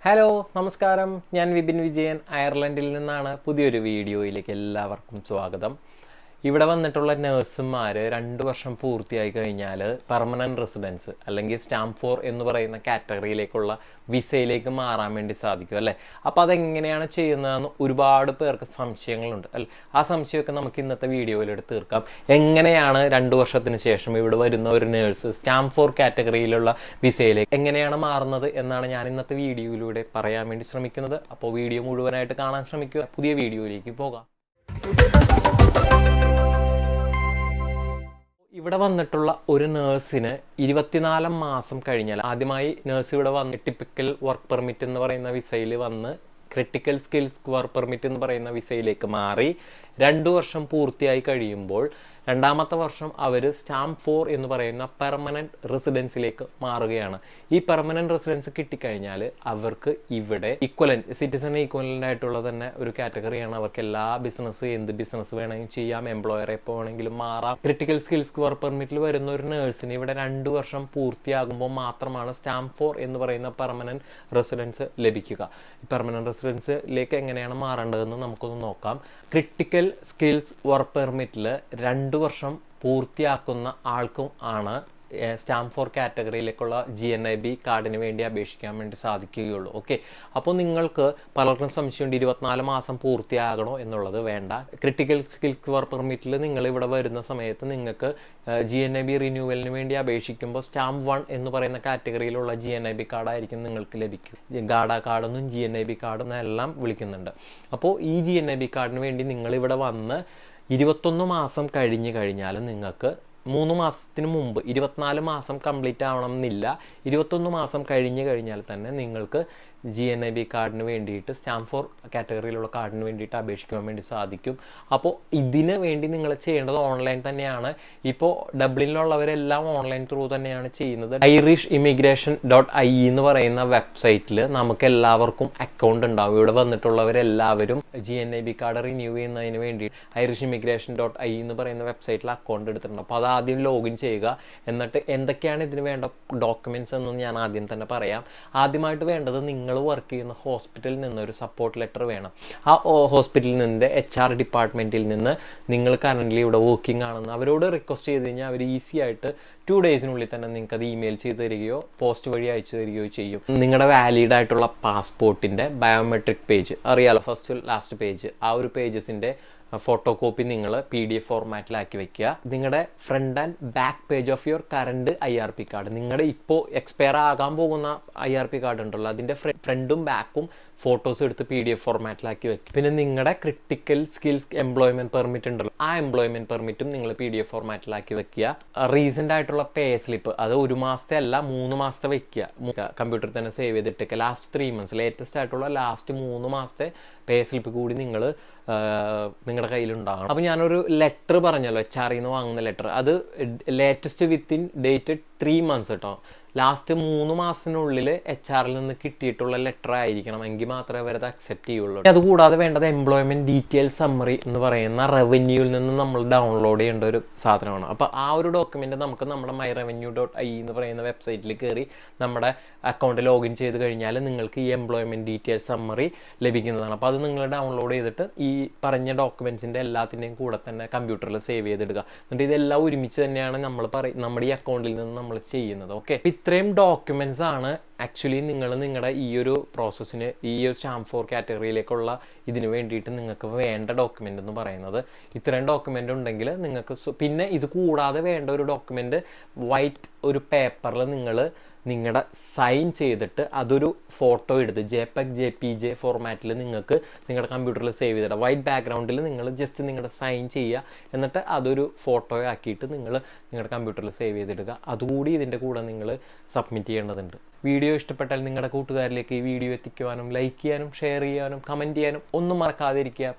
Hello നമസ്കാരം, ഞാൻ വിപിൻ വിജയൻ അയർലൻഡിൽ നിന്നാണ്. പുതിയൊരു വീഡിയോയിലേക്ക് എല്ലാവർക്കും സ്വാഗതം. ഇവിടെ വന്നിട്ടുള്ള നഴ്സുമാർ 2 വർഷം പൂർത്തിയായി കഴിഞ്ഞാൽ പെർമനൻറ്റ് റെസിഡൻസ് അല്ലെങ്കിൽ സ്റ്റാമ്പ് 4 എന്ന് പറയുന്ന കാറ്റഗറിയിലേക്കുള്ള വിസയിലേക്ക് മാറാൻ വേണ്ടി സാധിക്കും അല്ലേ. അപ്പോൾ അതെങ്ങനെയാണ് ചെയ്യുന്നതെന്ന് ഒരുപാട് പേർക്ക് സംശയങ്ങളുണ്ട് അല്ലേ. ആ സംശയമൊക്കെ നമുക്ക് ഇന്നത്തെ വീഡിയോയിലെടുത്ത് തീർക്കാം. എങ്ങനെയാണ് 2 വർഷത്തിന് ശേഷം ഇവിടെ വരുന്ന ഒരു നേഴ്സ് സ്റ്റാമ്പ് 4 കാറ്റഗറിയിലുള്ള വിസയിലേക്ക് എങ്ങനെയാണ് മാറുന്നത് എന്നാണ് ഞാൻ ഇന്നത്തെ വീഡിയോയിലൂടെ പറയാൻ വേണ്ടി ശ്രമിക്കുന്നത്. അപ്പോൾ വീഡിയോ മുഴുവനായിട്ട് കാണാൻ ശ്രമിക്കുക. പുതിയ വീഡിയോയിലേക്ക് പോകാം. ഇവിടെ വന്നിട്ടുള്ള ഒരു നേഴ്സിന് 24 മാസം കഴിഞ്ഞാൽ, ആദ്യമായി നേഴ്സ് ഇവിടെ വന്ന് ടിപ്പിക്കൽ വർക്ക് പെർമിറ്റ് എന്ന് പറയുന്ന വിസയിൽ വന്ന് ക്രിട്ടിക്കൽ സ്കിൽസ് വർക്ക് പെർമിറ്റ് എന്ന് പറയുന്ന വിസയിലേക്ക് മാറി 2 വർഷം പൂർത്തിയായി കഴിയുമ്പോൾ രണ്ടാമത്തെ വർഷം അവർ സ്റ്റാമ്പ് 4 എന്ന് പറയുന്ന പെർമനൻറ്റ് റെസിഡൻസിലേക്ക് മാറുകയാണ്. ഈ പെർമനൻറ്റ് റെസിഡൻസ് കിട്ടിക്കഴിഞ്ഞാൽ അവർക്ക് ഇവിടെ സിറ്റിസൺ ഈക്വലൻ്റ് ആയിട്ടുള്ള തന്നെ ഒരു കാറ്റഗറിയാണ്. അവർക്ക് എല്ലാ എന്ത് ബിസിനസ് വേണമെങ്കിലും ചെയ്യാം, എംപ്ലോയറെ എപ്പോൾ വേണമെങ്കിലും മാറാം. ക്രിട്ടിക്കൽ സ്കിൽസ് വർക്ക് പെർമിറ്റിൽ വരുന്ന ഒരു നേഴ്സിന് ഇവിടെ 2 വർഷം പൂർത്തിയാകുമ്പോൾ മാത്രമാണ് സ്റ്റാമ്പ് 4 എന്ന് പറയുന്ന പെർമനൻറ്റ് റെസിഡൻസ് ലഭിക്കുക. ഈ പെർമനൻറ്റ് റെസിഡൻസിലേക്ക് എങ്ങനെയാണ് മാറേണ്ടതെന്ന് നമുക്കൊന്ന് നോക്കാം. ക്രിട്ടിക്കൽ സ്കിൽസ് വർക്ക് പെർമിറ്റിൽ 2 വർഷം പൂർത്തിയാക്കുന്ന ആൾക്കും ആണ് സ്റ്റാമ്പ് 4 കാറ്റഗറിയിലേക്കുള്ള GNIB കാർഡിന് വേണ്ടി അപേക്ഷിക്കാൻ വേണ്ടി സാധിക്കുകയുള്ളൂ. ഓക്കെ, അപ്പോൾ നിങ്ങൾക്ക് പലർക്കും സംശയമുണ്ട് 24 മാസം പൂർത്തിയാകണോ എന്നുള്ളത്. വേണ്ട. ക്രിട്ടിക്കൽ സ്കിൽസ് വർക്ക് പെർമിറ്റിൽ നിങ്ങൾ ഇവിടെ വരുന്ന സമയത്ത് നിങ്ങൾക്ക് GNIB റിന്യൂവലിന് വേണ്ടി അപേക്ഷിക്കുമ്പോൾ സ്റ്റാമ്പ് 1 എന്ന് പറയുന്ന കാറ്റഗറിയിലുള്ള GNIB കാർഡായിരിക്കും നിങ്ങൾക്ക് ലഭിക്കും. ഗാഡ കാർഡെന്നും GNIB കാർഡെന്നും എല്ലാം വിളിക്കുന്നുണ്ട്. അപ്പോൾ ഈ GNIB കാർഡിന് വേണ്ടി നിങ്ങൾ ഇവിടെ വന്ന് 21 മാസം കഴിഞ്ഞ് കഴിഞ്ഞാൽ നിങ്ങൾക്ക് 3 മാസത്തിന് മുമ്പ് 24 മാസം കംപ്ലീറ്റ് ആവണം എന്നില്ല. 21 മാസം കഴിഞ്ഞ് കഴിഞ്ഞാൽ തന്നെ നിങ്ങൾക്ക് GNIB കാർഡിന് വേണ്ടിയിട്ട് സ്റ്റാമ്പ് 4 കാറ്റഗറിയിലുള്ള കാർഡിന് വേണ്ടിയിട്ട് അപേക്ഷിക്കാൻ വേണ്ടി സാധിക്കും. അപ്പോൾ ഇതിന് വേണ്ടി നിങ്ങൾ ചെയ്യേണ്ടത് ഓൺലൈൻ തന്നെയാണ്. ഇപ്പോൾ ഡബ്ലിനിലുള്ളവരെല്ലാം ഓൺലൈൻ ത്രൂ തന്നെയാണ് ചെയ്യുന്നത്. IrishImmigration.ie എന്ന് പറയുന്ന വെബ്സൈറ്റിൽ നമുക്ക് എല്ലാവർക്കും അക്കൗണ്ട് ഉണ്ടാവും. ഇവിടെ വന്നിട്ടുള്ളവരെല്ലാവരും GNIB കാർഡ് റിന്യൂ ചെയ്യുന്നതിന് വേണ്ടി IrishImmigration.ie എന്ന് പറയുന്ന വെബ്സൈറ്റിൽ അക്കൗണ്ട് എടുത്തിട്ടുണ്ട്. അപ്പോൾ അത് ആദ്യം ലോഗിൻ ചെയ്യുക. എന്നിട്ട് എന്തൊക്കെയാണ് ഇതിന് വേണ്ട ഡോക്യുമെൻറ്റ്സ് എന്ന് ഞാൻ ആദ്യം തന്നെ പറയാം. ആദ്യമായിട്ട് വേണ്ടത് നിങ്ങൾ വർക്ക് ചെയ്യുന്ന ഹോസ്പിറ്റലിൽ നിന്ന് ഒരു സപ്പോർട്ട് ലെറ്റർ വേണം. ആ ഹോസ്പിറ്റലിൽ നിന്ന് HR ഡിപ്പാർട്ട്മെൻറ്റിൽ നിന്ന് നിങ്ങൾ കറൻ്റ്ലി ഇവിടെ വർക്കിംഗ് ആണെന്ന് അവരോട് റിക്വസ്റ്റ് ചെയ്ത് കഴിഞ്ഞാൽ അവർ ഈസി ആയിട്ട് 2 ഡേയ്സിനുള്ളിൽ തന്നെ നിങ്ങൾക്ക് അത് ഇമെയിൽ ചെയ്ത് തരികയോ പോസ്റ്റ് വഴി അയച്ചു തരികയോ ചെയ്യും. നിങ്ങളുടെ വാലിഡ് ആയിട്ടുള്ള പാസ്പോർട്ടിൻ്റെ ബയോമെട്രിക് പേജ് അറിയാലോ, ഫസ്റ്റ് ലാസ്റ്റ് പേജ്, ആ ഒരു പേജസിൻ്റെ ഫോട്ടോ കോപ്പി നിങ്ങൾ PDF ഫോർമാറ്റിലാക്കി വെക്കുക. നിങ്ങളുടെ front and back page of your current IRP card, നിങ്ങളുടെ ഇപ്പോൾ എക്സ്പയർ ആകാൻ പോകുന്ന IRP കാർഡ് ഉണ്ടല്ലോ, അതിൻ്റെ ഫ്രണ്ടും ബാക്കും ഫോട്ടോസ് എടുത്ത് PDF ഫോർമാറ്റിലാക്കി വെക്കുക. പിന്നെ നിങ്ങളുടെ ക്രിട്ടിക്കൽ സ്കിൽസ് എംപ്ലോയ്മെന്റ് പെർമിറ്റ് ഉണ്ടല്ലോ, ആ എംപ്ലോയ്മെന്റ് പെർമിറ്റും നിങ്ങൾ PDF ഫോർമാറ്റിലാക്കി വെക്കുക. റീസെന്റ് ആയിട്ടുള്ള പേ സ്ലിപ്പ്, അത് 1 മാസത്തെ അല്ല 3 മാസത്തെ വെക്കുക. കമ്പ്യൂട്ടറിൽ തന്നെ സേവ് ചെയ്തിട്ടൊക്കെ ലാസ്റ്റ് 3 മന്ത്സ് ലേറ്റസ്റ്റ് ആയിട്ടുള്ള ലാസ്റ്റ് 3 മാസത്തെ പേ സ്ലിപ്പ് കൂടി നിങ്ങൾ നിങ്ങളുടെ കയ്യിലുണ്ടാകണം. അപ്പോൾ ഞാനൊരു ലെറ്റർ പറഞ്ഞല്ലോ, HRയിൽ നിന്ന് വാങ്ങുന്ന ലെറ്റർ, അത് ലേറ്റസ്റ്റ് വിത്തിൻ ഡേറ്റ് 3 മന്ത്സ് കേട്ടോ. ലാസ്റ്റ് 3 മാസത്തിനുള്ളിൽ HRയിൽ നിന്ന് കിട്ടിയിട്ടുള്ള ലെറ്റർ ആയിരിക്കണം, എങ്കിൽ മാത്രമേ അവരത് അക്സെപ്റ്റ് ചെയ്യുള്ളൂ. അതുകൂടാതെ വേണ്ടത് എംപ്ലോയ്മെന്റ് ഡീറ്റെയിൽ സമ്മറി എന്ന് പറയുന്ന റവന്യൂവിൽ നിന്ന് നമ്മൾ ഡൗൺലോഡ് ചെയ്യേണ്ട ഒരു സാധനമാണ്. അപ്പോൾ ആ ഒരു ഡോക്യുമെന്റ് നമുക്ക് നമ്മുടെ myrevenue.ie എന്ന് പറയുന്ന വെബ്സൈറ്റിൽ കയറി നമ്മുടെ അക്കൗണ്ട് ലോഗിൻ ചെയ്ത് കഴിഞ്ഞാൽ നിങ്ങൾക്ക് ഈ എംപ്ലോയ്മെന്റ് ഡീറ്റെയിൽ സമ്മറി ലഭിക്കുന്നതാണ്. അപ്പോൾ അത് നിങ്ങൾ ഡൗൺലോഡ് ചെയ്തിട്ട് ഈ പറഞ്ഞ ഡോക്യുമെന്റ്സിന്റെ എല്ലാത്തിൻ്റെയും കൂടെ തന്നെ കമ്പ്യൂട്ടറിൽ സേവ് ചെയ്തിടുക. എന്നിട്ട് ഇതെല്ലാം ഒരുമിച്ച് തന്നെയാണ് നമ്മുടെ ഈ അക്കൗണ്ടിൽ നിന്ന് നമ്മൾ ചെയ്യുന്നത്. ഓക്കെ, ഇത്രയും ഡോക്യുമെന്റ്സ് ആണ് ആക്ച്വലി നിങ്ങൾ നിങ്ങളുടെ ഈ ഒരു പ്രോസസ്സിന്, ഈ ഒരു സ്റ്റാമ്പ് 4 കാറ്റഗറിയിലേക്കുള്ള ഇതിന് വേണ്ടിയിട്ട് നിങ്ങൾക്ക് വേണ്ട ഡോക്യുമെൻ്റ് എന്ന് പറയുന്നത്. ഇത്രയും ഡോക്യുമെൻ്റ് ഉണ്ടെങ്കിൽ നിങ്ങൾക്ക്, പിന്നെ ഇത് കൂടാതെ വേണ്ട ഒരു ഡോക്യുമെൻ്റ് വൈറ്റ് ഒരു പേപ്പറിൽ നിങ്ങൾ നിങ്ങളുടെ സൈൻ ചെയ്തിട്ട് അതൊരു ഫോട്ടോ എടുത്ത് JPG ഫോർമാറ്റിൽ നിങ്ങൾക്ക് നിങ്ങളുടെ കമ്പ്യൂട്ടറിൽ സേവ് ചെയ്തിടുക. വൈറ്റ് ബാക്ക്ഗ്രൗണ്ടിൽ നിങ്ങൾ ജസ്റ്റ് നിങ്ങളുടെ സൈൻ ചെയ്യുക, എന്നിട്ട് അതൊരു ഫോട്ടോ ആക്കിയിട്ട് നിങ്ങൾ നിങ്ങളുടെ കമ്പ്യൂട്ടറിൽ സേവ് ചെയ്തിടുക. അതുകൂടി ഇതിൻ്റെ കൂടെ നിങ്ങൾ സബ്മിറ്റ് ചെയ്യേണ്ടതുണ്ട്. വീഡിയോ ഇഷ്ടപ്പെട്ടാൽ നിങ്ങളുടെ കൂട്ടുകാരിലേക്ക് ഈ വീഡിയോ എത്തിക്കുവാനും ലൈക്ക് ചെയ്യാനും ഷെയർ ചെയ്യാനും കമൻറ്റ് ചെയ്യാനും ഒന്നും മറക്കാതിരിക്കുക.